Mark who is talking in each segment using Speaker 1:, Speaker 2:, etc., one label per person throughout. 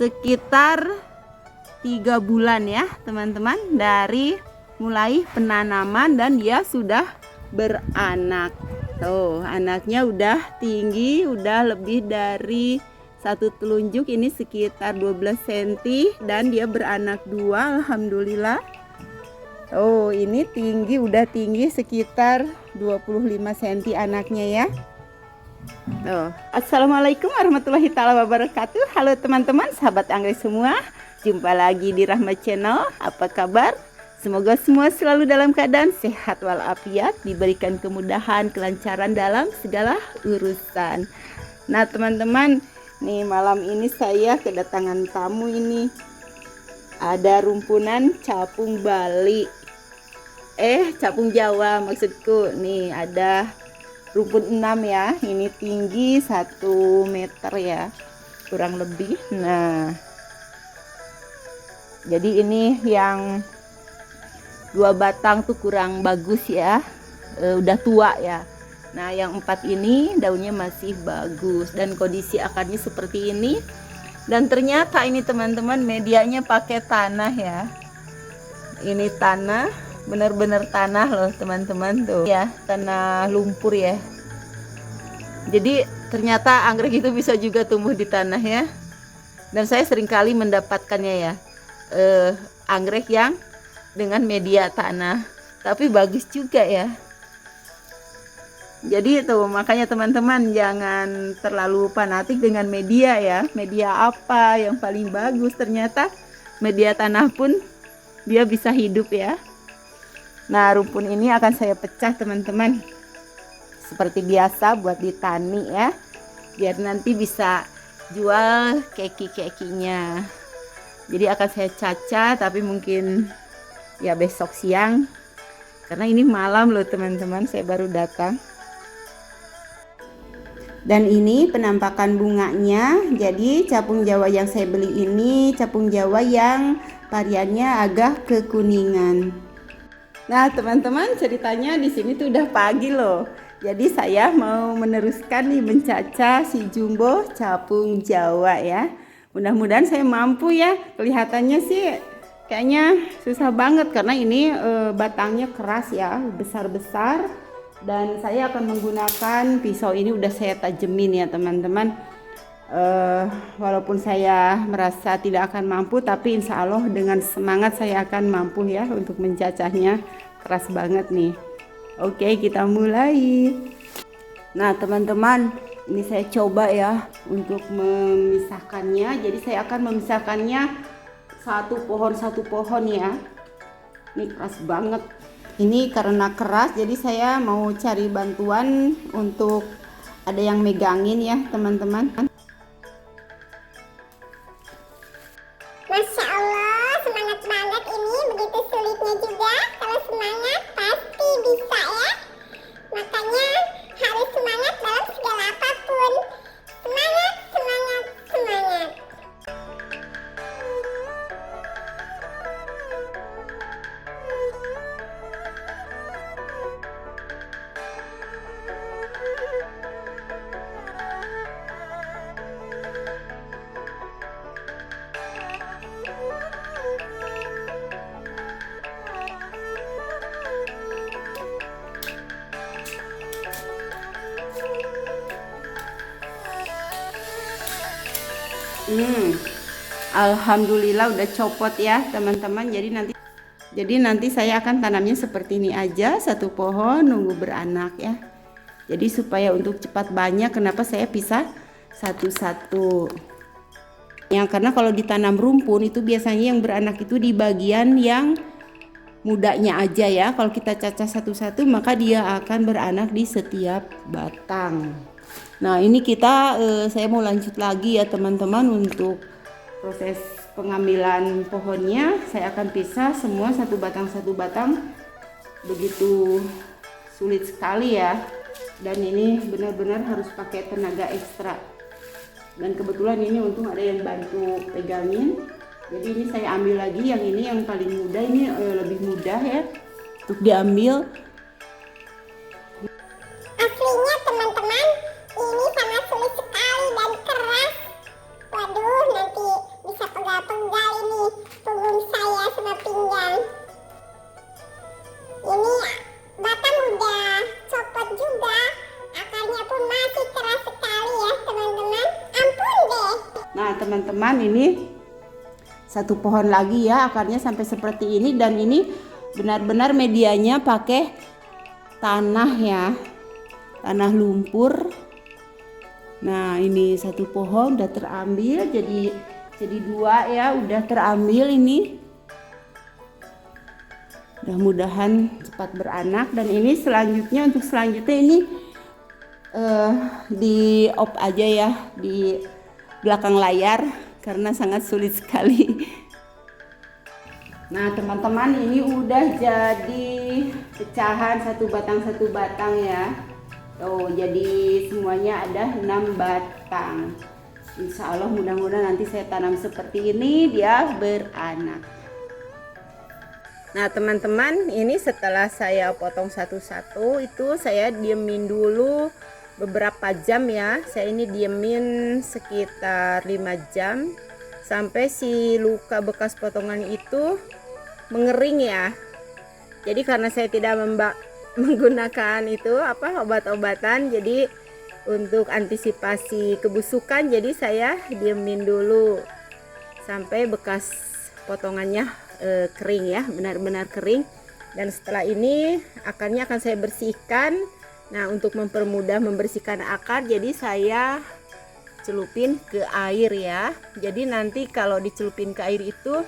Speaker 1: sekitar 3 bulan ya teman-teman dari mulai penanaman dan dia sudah beranak. Tuh, anaknya udah tinggi, udah lebih dari 1 telunjuk, ini sekitar 12 cm dan dia beranak 2, alhamdulillah. Oh, ini tinggi, udah tinggi sekitar 25 cm anaknya ya. Tuh. Assalamualaikum warahmatullahi taala wabarakatuh. Halo teman-teman, sahabat anggrek semua. Jumpa lagi di Rahmat Channel. Apa kabar? Semoga semua selalu dalam keadaan sehat walafiat, diberikan kemudahan, kelancaran dalam segala urusan. Nah teman-teman, nih malam ini saya kedatangan tamu ini. Ada rumpunan capung Bali. Capung Jawa maksudku. Nih ada rumpun 6 ya. Ini tinggi 1 meter ya, kurang lebih. Nah, jadi ini yang 2 batang tuh kurang bagus ya, udah tua ya. Nah yang 4 ini daunnya masih bagus dan kondisi akarnya seperti ini. Dan ternyata ini teman-teman medianya pakai tanah ya. Ini tanah, benar-benar tanah loh teman-teman tuh ya, tanah lumpur ya. Jadi ternyata anggrek itu bisa juga tumbuh di tanah ya. Dan saya seringkali mendapatkannya ya, anggrek yang dengan media tanah, tapi bagus juga ya. Jadi itu makanya teman-teman jangan terlalu fanatik dengan media ya. Media apa yang paling bagus? Ternyata media tanah pun dia bisa hidup ya. Nah rumpun ini akan saya pecah teman-teman, seperti biasa buat ditani ya, biar nanti bisa jual keki-kekinya. Jadi akan saya caca, tapi mungkin ya besok siang, karena ini malam loh teman-teman, saya baru datang. Dan ini penampakan bunganya. Jadi capung Jawa yang saya beli ini capung Jawa yang variannya agak kekuningan. Nah teman-teman, ceritanya di sini tuh udah pagi loh. Jadi saya mau meneruskan nih mencaca si jumbo capung Jawa ya. Mudah-mudahan saya mampu ya. Kelihatannya sih kayaknya susah banget karena ini batangnya keras ya, besar-besar. Dan saya akan menggunakan pisau ini, udah saya tajemin ya teman-teman. Walaupun saya merasa tidak akan mampu, tapi insya Allah dengan semangat saya akan mampu ya untuk mencacahnya. Keras banget nih. Oke, kita mulai. Nah teman-teman, ini saya coba ya untuk memisahkannya. Jadi saya akan memisahkannya satu pohon ya. Ini keras banget. Ini karena keras, jadi saya mau cari bantuan untuk ada yang megangin ya teman-teman.
Speaker 2: Masya Allah, semangat banget ini. Begitu sulitnya juga, kalau semangat pasti bisa ya. Makanya harus semangat dalam segala apapun. Semangat, semangat, semangat.
Speaker 1: Alhamdulillah udah copot ya teman-teman. Jadi nanti saya akan tanamnya seperti ini aja, satu pohon nunggu beranak ya. Jadi supaya untuk cepat banyak, kenapa saya pisah satu-satu ya, karena kalau ditanam rumpun itu biasanya yang beranak itu di bagian yang mudanya aja ya. Kalau kita cacah satu-satu maka dia akan beranak di setiap batang. Nah ini saya mau lanjut lagi ya teman-teman untuk proses pengambilan pohonnya. Saya akan pisah semua satu batang. Begitu sulit sekali ya. Dan ini benar-benar harus pakai tenaga ekstra. Dan kebetulan ini untung ada yang bantu pegangin. Jadi ini saya ambil lagi yang ini yang paling mudah, ini lebih mudah ya untuk diambil.
Speaker 2: Aslinya teman-teman, ini sangat sulit sekali dan keras. Waduh, nanti bisa
Speaker 1: teman-teman, ini satu pohon lagi ya, akarnya sampai seperti ini. Dan ini benar-benar medianya pakai tanah ya, tanah lumpur. Nah ini satu pohon udah terambil, jadi dua ya, udah terambil ini. Mudah-mudahan cepat beranak. Dan ini selanjutnya, untuk selanjutnya ini di off aja ya, di belakang layar karena sangat sulit sekali. Nah teman-teman, ini udah jadi pecahan satu batang ya. Oh, jadi semuanya ada 6 batang. Insya Allah mudah-mudahan nanti saya tanam seperti ini dia beranak. Nah teman-teman, ini setelah saya potong satu-satu itu saya diemin dulu beberapa jam ya. Saya ini diemin sekitar 5 jam sampai si luka bekas potongan itu mengering ya. Jadi karena saya tidak menggunakan itu obat-obatan, jadi untuk antisipasi kebusukan, jadi saya diemin dulu sampai bekas potongannya kering ya, benar-benar kering. Dan setelah ini akarnya akan saya bersihkan. Nah untuk mempermudah membersihkan akar, jadi saya celupin ke air ya. Jadi nanti kalau dicelupin ke air itu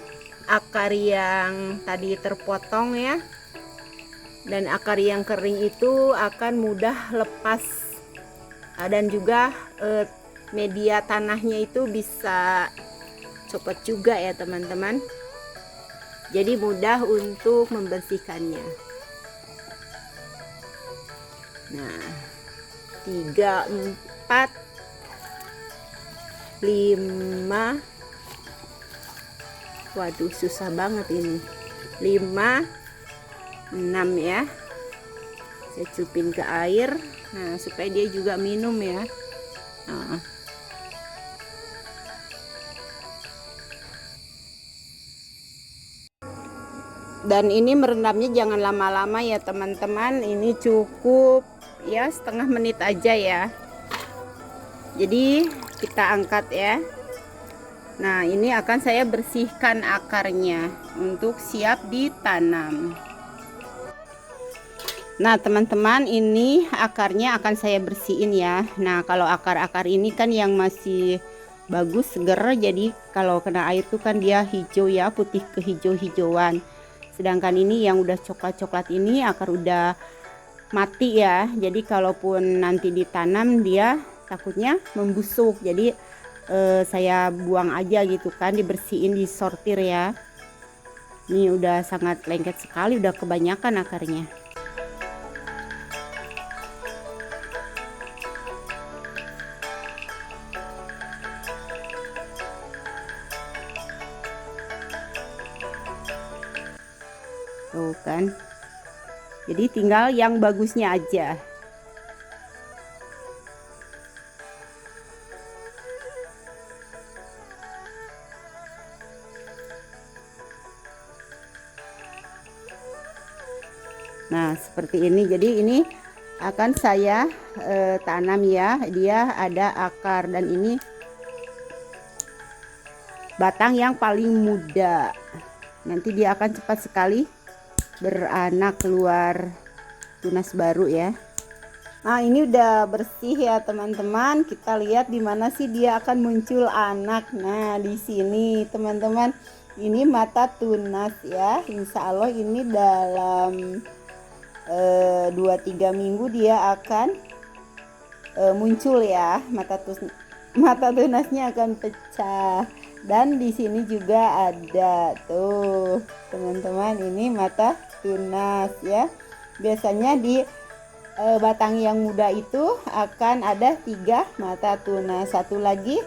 Speaker 1: akar yang tadi terpotong ya dan akar yang kering itu akan mudah lepas. Dan juga media tanahnya itu bisa copot juga ya teman-teman. Jadi mudah untuk membersihkannya. Nah 3, 4, 5, waduh susah banget ini, 5, 6 ya. Saya celupin ke air, nah supaya dia juga minum ya. Nah. Dan ini merendamnya jangan lama-lama ya teman-teman, ini cukup ya setengah menit aja ya. Jadi kita angkat ya. Nah ini akan saya bersihkan akarnya untuk siap ditanam. Nah teman-teman, ini akarnya akan saya bersihin ya. Nah kalau akar-akar ini kan yang masih bagus seger, jadi kalau kena air tuh kan dia hijau ya, putih kehijau-hijauan. Sedangkan ini yang udah coklat-coklat ini akar udah mati ya. Jadi kalaupun nanti ditanam dia takutnya membusuk. Jadi saya buang aja gitu kan, dibersihin, disortir ya. Ini udah sangat lengket sekali, udah kebanyakan akarnya. Tuh kan, jadi tinggal yang bagusnya aja. Nah seperti ini, jadi ini akan saya tanam ya. Dia ada akar dan ini batang yang paling muda. Nanti dia akan cepat sekali beranak, keluar tunas baru ya. Nah ini udah bersih ya teman-teman. Kita lihat di mana sih dia akan muncul anak. Nah di sini teman-teman, ini mata tunas ya. Insya Allah ini dalam 2-3 minggu dia akan muncul ya. Mata tunasnya akan pecah. Dan di sini juga ada tuh teman-teman, ini mata tunas ya. Biasanya di batang yang muda itu akan ada 3 mata tunas, satu lagi.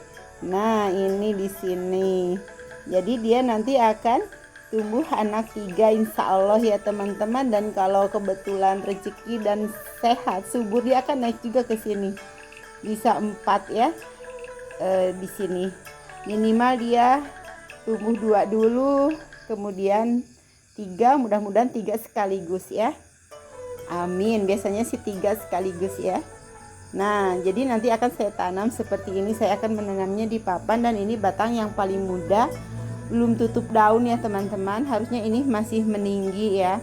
Speaker 1: Nah ini di sini. Jadi dia nanti akan tumbuh anak 3 insya Allah ya teman-teman. Dan kalau kebetulan rezeki dan sehat subur, dia akan naik juga ke sini, bisa 4 ya. Di sini minimal dia tumbuh 2 dulu, kemudian 3, mudah-mudahan 3 sekaligus ya. Amin. Biasanya sih 3 sekaligus ya. Nah, jadi nanti akan saya tanam seperti ini. Saya akan menanamnya di papan, dan ini batang yang paling muda, belum tutup daun ya teman-teman. Harusnya ini masih meninggi ya.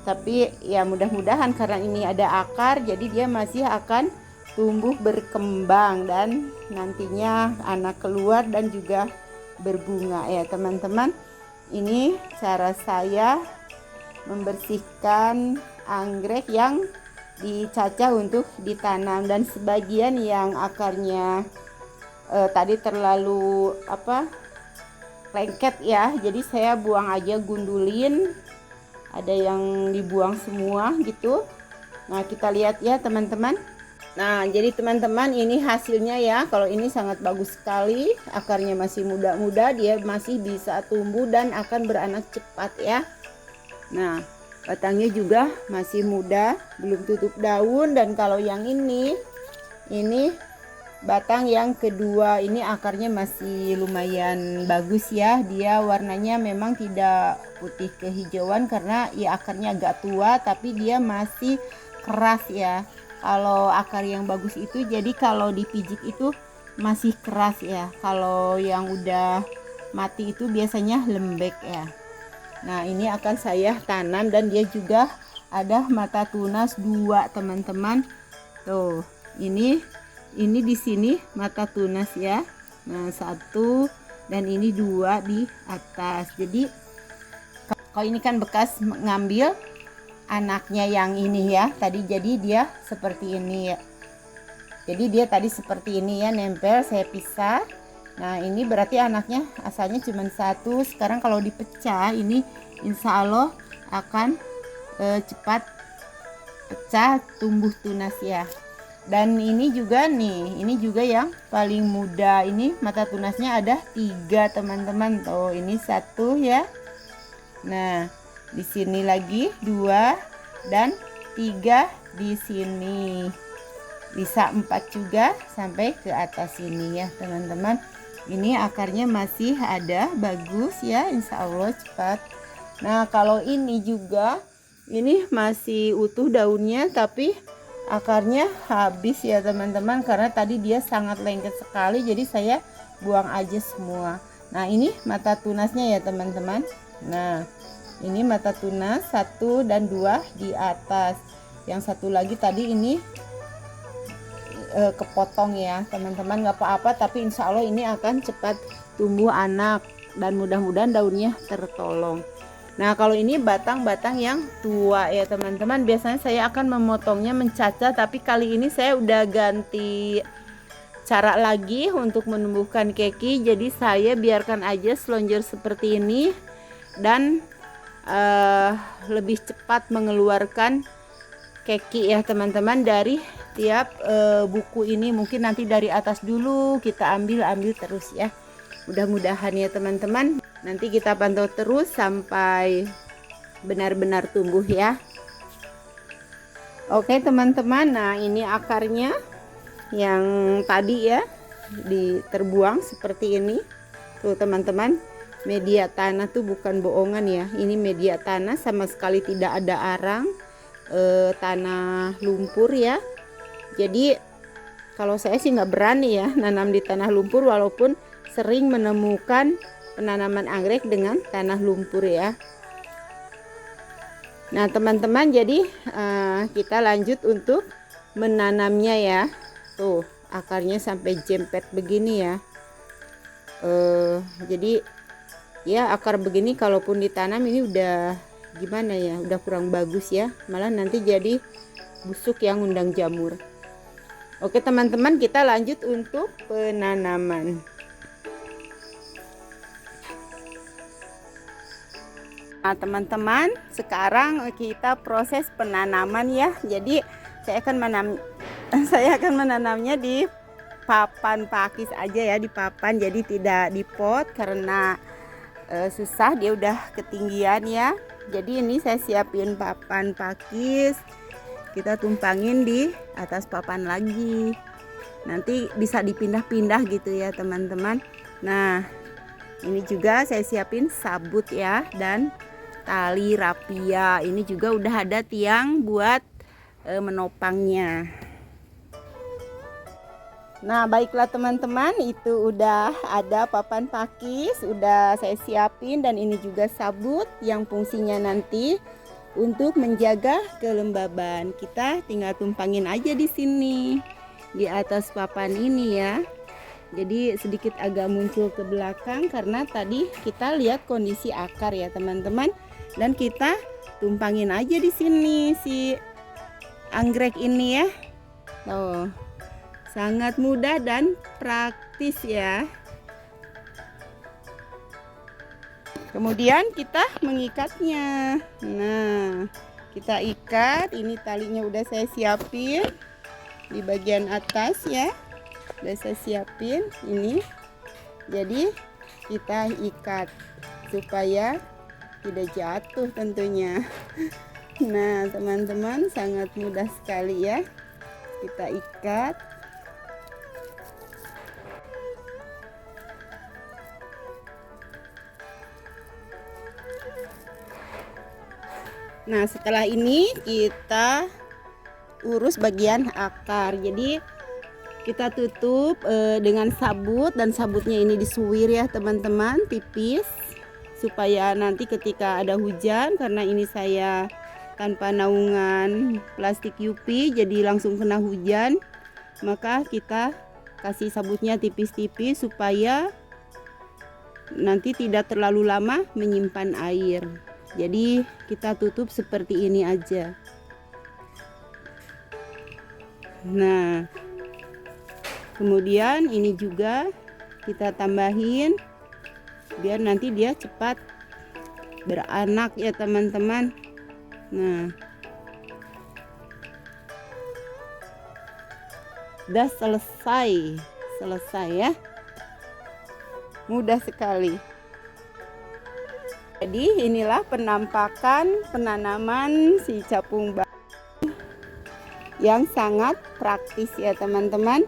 Speaker 1: Tapi ya mudah-mudahan karena ini ada akar, jadi dia masih akan tumbuh berkembang dan nantinya anak keluar dan juga berbunga ya teman-teman. Ini cara saya membersihkan anggrek yang dicacah untuk ditanam, dan sebagian yang akarnya tadi terlalu lengket ya, jadi saya buang aja, gundulin, ada yang dibuang semua gitu. Nah kita lihat ya teman-teman. Nah jadi teman-teman, ini hasilnya ya. Kalau ini sangat bagus sekali, akarnya masih muda-muda, dia masih bisa tumbuh dan akan beranak cepat ya. Nah batangnya juga masih muda, belum tutup daun. Dan kalau yang ini batang yang kedua, ini akarnya masih lumayan bagus ya. Dia warnanya memang tidak putih kehijauan karena ya akarnya agak tua, tapi dia masih keras ya. Kalau akar yang bagus itu, jadi kalau dipijit itu masih keras ya. Kalau yang udah mati itu biasanya lembek ya. Nah ini akan saya tanam, dan dia juga ada mata tunas 2 teman-teman. Tuh ini di sini mata tunas ya. Nah 1 dan ini 2 di atas. Jadi kalau ini kan bekas ngambil anaknya yang ini ya tadi, jadi dia seperti ini ya. Jadi dia tadi seperti ini ya, nempel, saya pisah. Nah ini berarti anaknya asalnya cuma 1. Sekarang kalau dipecah ini insya Allah akan cepat pecah, tumbuh tunas ya. Dan ini juga nih, ini juga yang paling muda. Ini mata tunasnya ada 3 teman-teman. Tuh ini 1 ya. Nah di sini lagi 2 dan 3 di sini. Bisa 4 juga sampai ke atas sini ya teman-teman. Ini akarnya masih ada, bagus ya, insya Allah cepat. Nah kalau ini juga, ini masih utuh daunnya, tapi akarnya habis ya teman-teman, karena tadi dia sangat lengket sekali, jadi saya buang aja semua. Nah ini mata tunasnya ya teman-teman. Nah ini mata tunas 1 dan 2 di atas. Yang 1 lagi tadi ini kepotong ya teman-teman, nggak apa-apa, tapi insya Allah ini akan cepat tumbuh anak dan mudah-mudahan daunnya tertolong. Nah kalau ini batang-batang yang tua ya teman-teman, biasanya saya akan memotongnya mencacah, tapi kali ini saya udah ganti cara lagi untuk menumbuhkan keki. Jadi saya biarkan aja selonjor seperti ini, dan lebih cepat mengeluarkan keki ya teman-teman dari tiap buku ini. Mungkin nanti dari atas dulu kita ambil terus ya. Mudah-mudahan ya teman-teman, nanti kita pantau terus sampai benar-benar tumbuh ya. Oke teman-teman, nah ini akarnya yang tadi ya terbuang seperti ini. Tuh teman-teman, media tanah tuh bukan bohongan ya. Ini media tanah, sama sekali tidak ada arang, tanah lumpur ya. Jadi kalau saya sih nggak berani ya nanam di tanah lumpur, walaupun sering menemukan penanaman anggrek dengan tanah lumpur ya. Nah teman-teman, jadi kita lanjut untuk menanamnya ya. Tuh akarnya sampai jempet begini ya. Jadi ya akar begini kalaupun ditanam ini udah gimana ya, udah kurang bagus ya, malah nanti jadi busuk yang undang jamur. Oke teman-teman, kita lanjut untuk penanaman. Nah teman-teman, sekarang kita proses penanaman ya. Jadi saya akan menanamnya di papan pakis aja ya, di papan, jadi tidak di pot karena susah, dia udah ketinggian ya. Jadi ini saya siapin papan pakis, kita tumpangin di atas papan lagi, nanti bisa dipindah-pindah gitu ya teman-teman. Nah ini juga saya siapin sabut ya, dan tali rapia. Ini juga udah ada tiang buat menopangnya. Nah, baiklah teman-teman, itu udah ada papan pakis, udah saya siapin, dan ini juga sabut yang fungsinya nanti untuk menjaga kelembaban. Kita tinggal tumpangin aja di sini, di atas papan ini ya. Jadi sedikit agak muncul ke belakang karena tadi kita lihat kondisi akar ya teman-teman, dan kita tumpangin aja di sini si anggrek ini ya. Tuh. Sangat mudah dan praktis ya. Kemudian kita mengikatnya. Nah, kita ikat. Ini talinya udah saya siapin di bagian atas ya. Udah saya siapin ini. Jadi kita ikat supaya tidak jatuh tentunya. Nah, teman-teman, sangat mudah sekali ya. Kita ikat. Nah, setelah ini kita urus bagian akar. Jadi kita tutup dengan sabut, dan sabutnya ini disuwir ya teman-teman, tipis, supaya nanti ketika ada hujan, karena ini saya tanpa naungan plastik UV jadi langsung kena hujan, maka kita kasih sabutnya tipis-tipis supaya nanti tidak terlalu lama menyimpan air. Jadi kita tutup seperti ini aja. Nah, kemudian ini juga kita tambahin biar nanti dia cepat beranak ya teman-teman. Nah, udah selesai ya. Mudah sekali. Jadi inilah penampakan penanaman si capung bali yang sangat praktis ya teman-teman.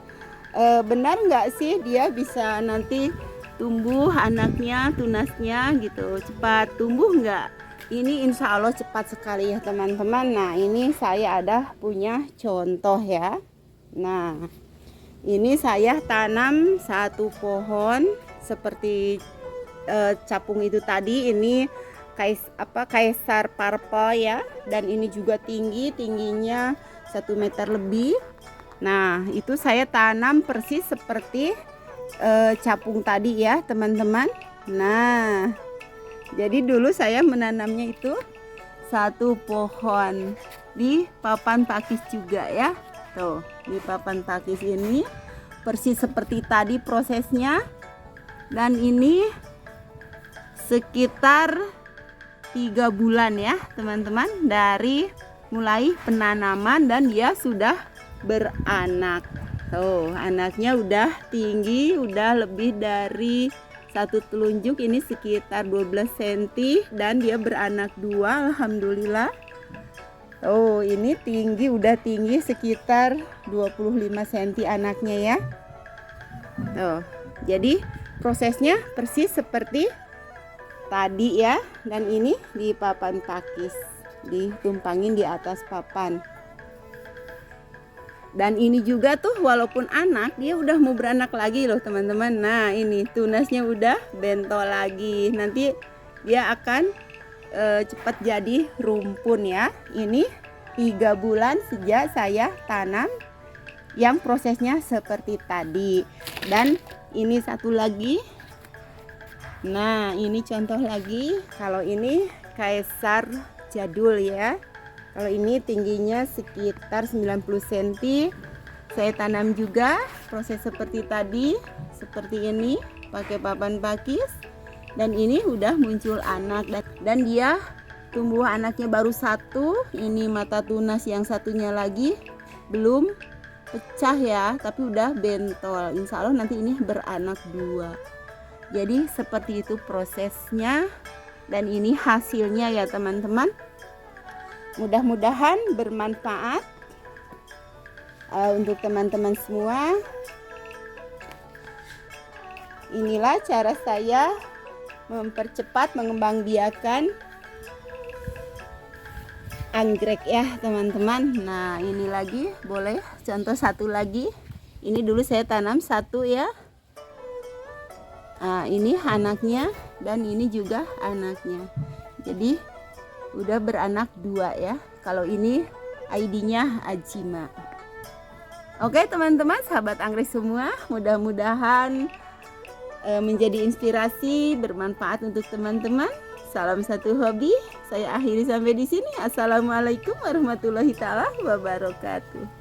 Speaker 1: Benar nggak sih dia bisa nanti tumbuh anaknya, tunasnya gitu, cepat tumbuh nggak? Ini insya Allah cepat sekali ya teman-teman. Nah, ini saya ada punya contoh ya. Nah, ini saya tanam satu pohon seperti capung itu tadi. Ini kaisar purple ya, dan ini juga tingginya 1 meter lebih. Nah, itu saya tanam persis seperti capung tadi ya teman-teman. Nah, jadi dulu saya menanamnya itu satu pohon di papan pakis juga ya. Tuh, di papan pakis ini persis seperti tadi prosesnya. Dan ini sekitar 3 bulan ya teman-teman dari mulai penanaman, dan dia sudah beranak. Tuh, anaknya udah tinggi, udah lebih dari 1 telunjuk, ini sekitar 12 cm, dan dia beranak 2, alhamdulillah. Oh, ini udah tinggi sekitar 25 cm anaknya ya. Tuh, jadi prosesnya persis seperti tadi ya, dan ini di papan pakis, ditumpangin di atas papan. Dan ini juga tuh walaupun anak, dia udah mau beranak lagi loh teman-teman. Nah, ini tunasnya udah bentol lagi. Nanti dia akan cepat jadi rumpun ya. Ini 3 bulan sejak saya tanam, yang prosesnya seperti tadi. Dan ini satu lagi. Nah, ini contoh lagi. Kalau ini kaisar jadul ya. Kalau ini tingginya sekitar 90 cm. Saya tanam juga proses seperti tadi, seperti ini, pakai papan pakis. Dan ini udah muncul anak, dan dia tumbuh anaknya baru 1. Ini mata tunas yang satunya lagi belum pecah ya, tapi udah bentol. Insya Allah nanti ini beranak 2. Jadi seperti itu prosesnya, dan ini hasilnya ya teman-teman. Mudah-mudahan bermanfaat untuk teman-teman semua. Inilah cara saya mempercepat mengembangbiakan anggrek ya teman-teman. Nah, ini lagi boleh contoh satu lagi. Ini dulu saya tanam satu ya. Ini anaknya dan ini juga anaknya. Jadi udah beranak 2 ya. Kalau ini ID-nya Ajima. Oke teman-teman, sahabat anggrek semua, mudah-mudahan menjadi inspirasi, bermanfaat untuk teman-teman. Salam satu hobi. Saya akhiri sampai di sini. Assalamualaikum warahmatullahi taala wabarakatuh.